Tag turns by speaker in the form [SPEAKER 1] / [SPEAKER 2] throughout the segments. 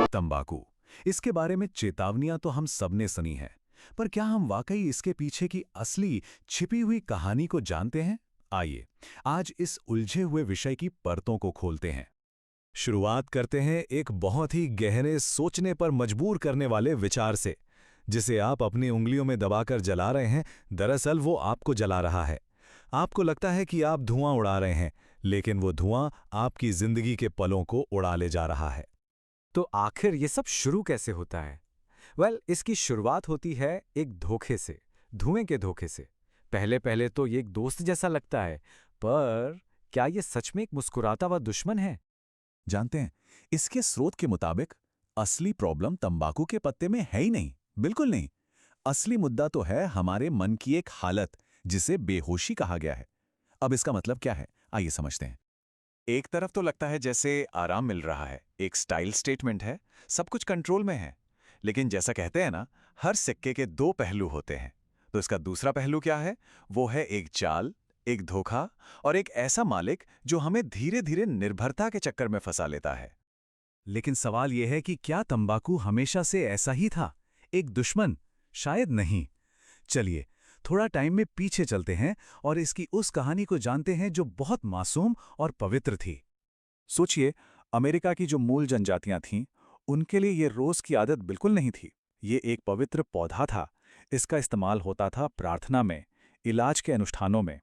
[SPEAKER 1] तंबाकू। इसके बारे में चेतावनियां तो हम सबने सुनी हैं, पर क्या हम वाकई इसके पीछे की असली छिपी हुई कहानी को जानते हैं? आइए, आज इस उलझे हुए विषय की परतों को खोलते हैं। शुरुआत करते हैं एक बहुत ही गहरे सोचने पर मजबूर करने वाले विचार से। जिसे आप अपनी उंगलियों में दबाकर जला रहे हैं, दरअसल वो आपको जला रहा है। आपको लगता है कि आप धुआं उड़ा रहे हैं, लेकिन वो धुआं आपकी जिंदगी के पलों को उड़ा ले जा रहा है।
[SPEAKER 2] तो आखिर ये सब शुरू कैसे होता है? इसकी शुरुआत होती है एक धोखे से, धुएं के धोखे से। पहले पहले तो ये एक दोस्त जैसा लगता है, पर क्या ये सच में एक मुस्कुराता हुआ दुश्मन है?
[SPEAKER 1] जानते हैं, इसके स्रोत के मुताबिक असली प्रॉब्लम तंबाकू के पत्ते में है ही नहीं, बिल्कुल नहीं। असली मुद्दा तो है हमारे मन की एक हालत, जिसे बेहोशी कहा गया है। अब इसका मतलब क्या है, आइए समझते हैं। एक तरफ तो लगता है जैसे आराम मिल रहा है, एक स्टाइल स्टेटमेंट है, सब कुछ कंट्रोल में है। लेकिन जैसा कहते हैं ना, हर सिक्के के दो पहलू होते हैं। तो इसका दूसरा पहलू क्या है? वो है एक चाल, एक धोखा और एक ऐसा मालिक जो हमें धीरे धीरे निर्भरता के चक्कर में फंसा लेता है। लेकिन सवाल यह है कि क्या तंबाकू हमेशा से ऐसा ही था, एक दुश्मन? शायद नहीं। चलिए, थोड़ा टाइम में पीछे चलते हैं और इसकी उस कहानी को जानते हैं जो बहुत मासूम और पवित्र थी। सोचिए, अमेरिका की जो मूल जनजातियां थीं, उनके लिए ये रोज की आदत बिल्कुल नहीं थी। ये एक पवित्र पौधा था। इसका इस्तेमाल होता था प्रार्थना में, इलाज के अनुष्ठानों में।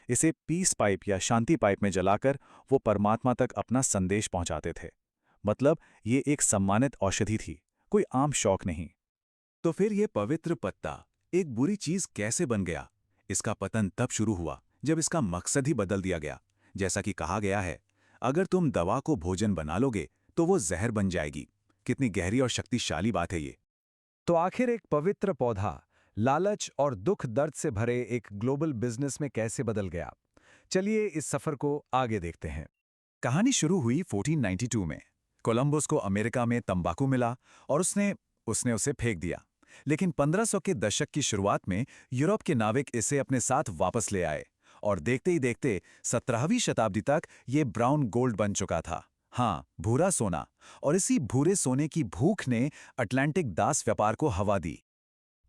[SPEAKER 1] इसे पीस पाइप या शांति पाइप में जलाकर वो परमात्मा तक अपना संदेश पहुंचाते थे। मतलब ये एक सम्मानित औषधि थी, कोई आम शौक नहीं। तो फिर ये पवित्र पत्ता एक बुरी चीज कैसे बन गया? इसका पतन तब शुरू हुआ जब इसका मकसद ही बदल दिया गया। जैसा कि कहा गया है, अगर तुम दवा को भोजन बना लोगे तो वो जहर बन जाएगी। कितनी गहरी और शक्तिशाली बात है ये।
[SPEAKER 2] तो आखिर एक पवित्र पौधा लालच और दुख दर्द से भरे एक ग्लोबल बिजनेस में कैसे बदल गया? चलिए इस सफर को आगे देखते हैं।
[SPEAKER 1] कहानी शुरू हुई 1492 में। कोलंबस को अमेरिका में तंबाकू मिला और उसने उसने उसे फेंक दिया। लेकिन 1500 के दशक की शुरुआत में यूरोप के नाविक इसे अपने साथ वापस ले आए और देखते ही देखते 17वीं शताब्दी तक ये ब्राउन गोल्ड बन चुका था। हाँ, भूरा सोना। और इसी भूरे सोने की भूख ने अटलांटिक दास व्यापार को हवा दी।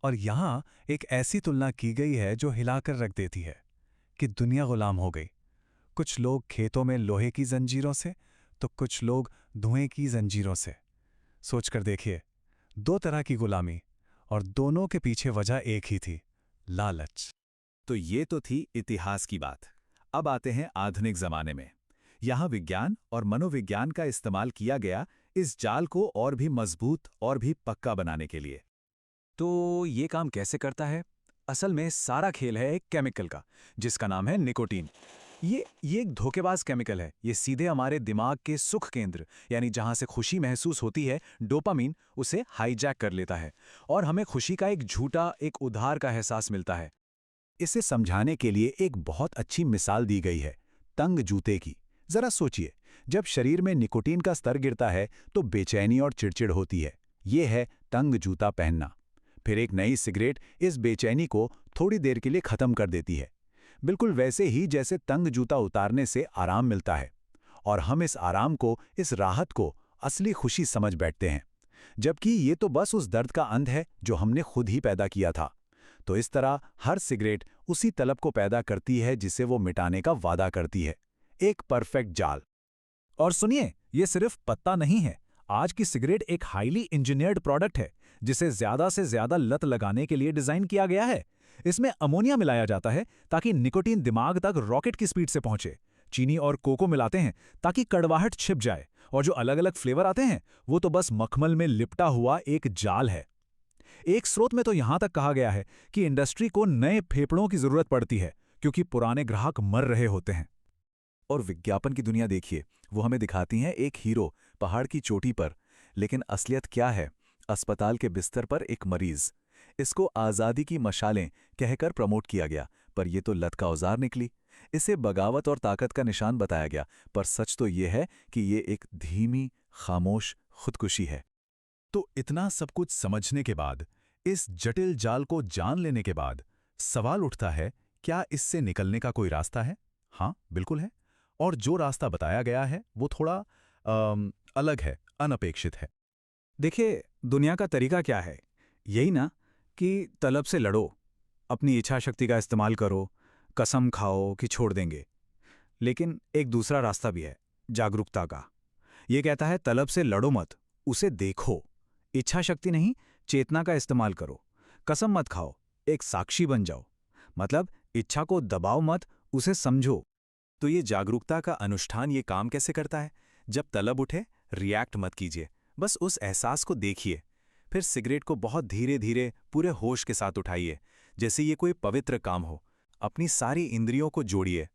[SPEAKER 3] और यहाँ एक ऐसी तुलना की गई है जो हिलाकर रख देती है कि दुनिया गुलाम हो गई। कुछ लोग खेतों में लोहे की जंजीरों से, तो कुछ लोग धुएं की जंजीरों से। सोचकर देखिए, दो तरह की गुलामी, और दोनों के पीछे वजह एक ही थी, लालच।
[SPEAKER 1] तो ये तो थी इतिहास की बात। अब आते हैं आधुनिक जमाने में। यहाँ विज्ञान और मनोविज्ञान का इस्तेमाल किया गया इस जाल को और भी मजबूत और भी पक्का बनाने के लिए।
[SPEAKER 2] तो ये काम कैसे करता है? असल में सारा खेल है एक केमिकल का, जिसका नाम है निकोटीन। ये एक धोखेबाज केमिकल है। ये सीधे हमारे दिमाग के सुख केंद्र, यानी जहां से खुशी महसूस होती है, डोपामीन, उसे हाईजैक कर लेता है और हमें खुशी का एक झूठा, एक उधार का एहसास मिलता है।
[SPEAKER 1] इसे समझाने के लिए एक बहुत अच्छी मिसाल दी गई है, तंग जूते की। जरा सोचिए, जब शरीर में निकोटीन का स्तर गिरता है तो बेचैनी और चिड़चिड़ होती है। ये है तंग जूता पहनना। फिर एक नई सिगरेट इस बेचैनी को थोड़ी देर के लिए खत्म कर देती है, बिल्कुल वैसे ही जैसे तंग जूता उतारने से आराम मिलता है। और हम इस आराम को, इस राहत को असली खुशी समझ बैठते हैं, जबकि ये तो बस उस दर्द का अंत है जो हमने खुद ही पैदा किया था। तो इस तरह हर सिगरेट उसी तलब को पैदा करती है जिसे वो मिटाने का वादा करती है, एक परफेक्ट जाल।
[SPEAKER 3] और सुनिए, ये सिर्फ पत्ता नहीं है। आज की सिगरेट एक हाईली इंजीनियर्ड प्रोडक्ट है, जिसे ज्यादा से ज्यादा लत लगाने के लिए डिजाइन किया गया है। इसमें अमोनिया मिलाया जाता है ताकि निकोटीन दिमाग तक रॉकेट की स्पीड से पहुंचे। चीनी और कोको मिलाते हैं ताकि कड़वाहट छिप जाए। और जो अलग अलग फ्लेवर आते हैं, वो तो बस मखमल में लिपटा हुआ एक जाल है। एक स्रोत में तो यहां तक कहा गया है कि इंडस्ट्री को नए फेफड़ों की जरूरत पड़ती है, क्योंकि पुराने ग्राहक मर रहे होते हैं।
[SPEAKER 1] और विज्ञापन की दुनिया देखिए, वो हमें दिखाती हैं एक हीरो पहाड़ की चोटी पर, लेकिन असलियत क्या है? अस्पताल के बिस्तर पर एक मरीज। इसको आज़ादी की मशालें कहकर प्रमोट किया गया, पर यह तो लत का औजार निकली। इसे बगावत और ताकत का निशान बताया गया, पर सच तो यह है कि ये एक धीमी, खामोश खुदकुशी है। तो इतना सब कुछ समझने के बाद, इस जटिल जाल को जान लेने के बाद, सवाल उठता है, क्या इससे निकलने का कोई रास्ता है? हाँ, बिल्कुल है। और जो रास्ता बताया गया है वो थोड़ा अलग है, अनपेक्षित है।
[SPEAKER 3] देखिए, दुनिया का तरीका क्या है? यही ना कि तलब से लड़ो, अपनी इच्छा शक्ति का इस्तेमाल करो, कसम खाओ कि छोड़ देंगे। लेकिन एक दूसरा रास्ता भी है, जागरूकता का। ये कहता है तलब से लड़ो मत, उसे देखो। इच्छा शक्ति नहीं, चेतना का इस्तेमाल करो। कसम मत खाओ, एक साक्षी बन जाओ। मतलब इच्छा को दबाओ मत, उसे समझो।
[SPEAKER 1] तो ये जागरूकता का अनुष्ठान ये काम कैसे करता है? जब तलब उठे, रिएक्ट मत कीजिए, बस उस एहसास को देखिए। फिर सिगरेट को बहुत धीरे धीरे पूरे होश के साथ उठाइए, जैसे ये कोई पवित्र काम हो। अपनी सारी इंद्रियों को जोड़िए,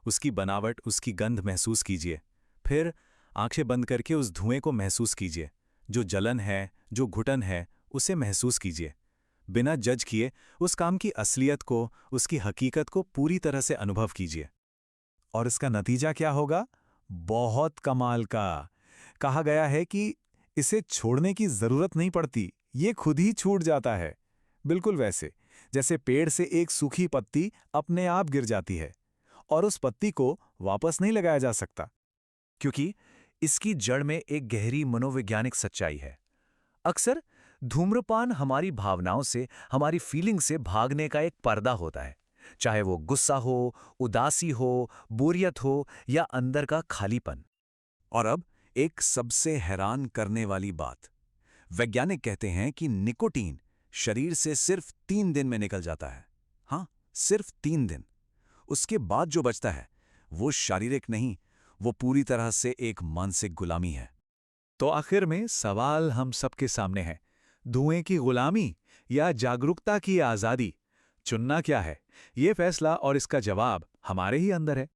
[SPEAKER 1] उसकी बनावट, उसकी गंध महसूस कीजिए। फिर आंखें बंद करके उस धुएं को महसूस कीजिए। जो जलन है, जो घुटन है, उसे महसूस कीजिए। बिना जज किए उस काम की असलियत को, उसकी हकीकत को पूरी तरह से अनुभव कीजिए।
[SPEAKER 2] और इसका नतीजा क्या होगा? बहुत कमाल का। कहा गया है कि इसे छोड़ने की जरूरत नहीं पड़ती, ये खुद ही छूट जाता है। बिल्कुल वैसे जैसे पेड़ से एक सूखी पत्ती अपने आप गिर जाती है और उस पत्ती को वापस नहीं लगाया जा सकता, क्योंकि इसकी जड़ में एक गहरी मनोवैज्ञानिक सच्चाई है। अक्सर धूम्रपान हमारी भावनाओं से, हमारी फीलिंग से भागने का एक पर्दा होता है, चाहे वो गुस्सा हो, उदासी हो, बोरियत हो या अंदर का खालीपन। और अब एक सबसे हैरान करने वाली बात। वैज्ञानिक कहते हैं कि निकोटीन शरीर से सिर्फ 3 दिन में निकल जाता है। हाँ, सिर्फ 3 दिन। उसके बाद जो बचता है वो शारीरिक नहीं, वो पूरी तरह से एक मानसिक गुलामी है।
[SPEAKER 3] तो आखिर में सवाल हम सबके सामने है, धुएं की गुलामी या जागरूकता की आज़ादी? चुनना क्या है? ये फैसला और इसका जवाब हमारे ही अंदर है।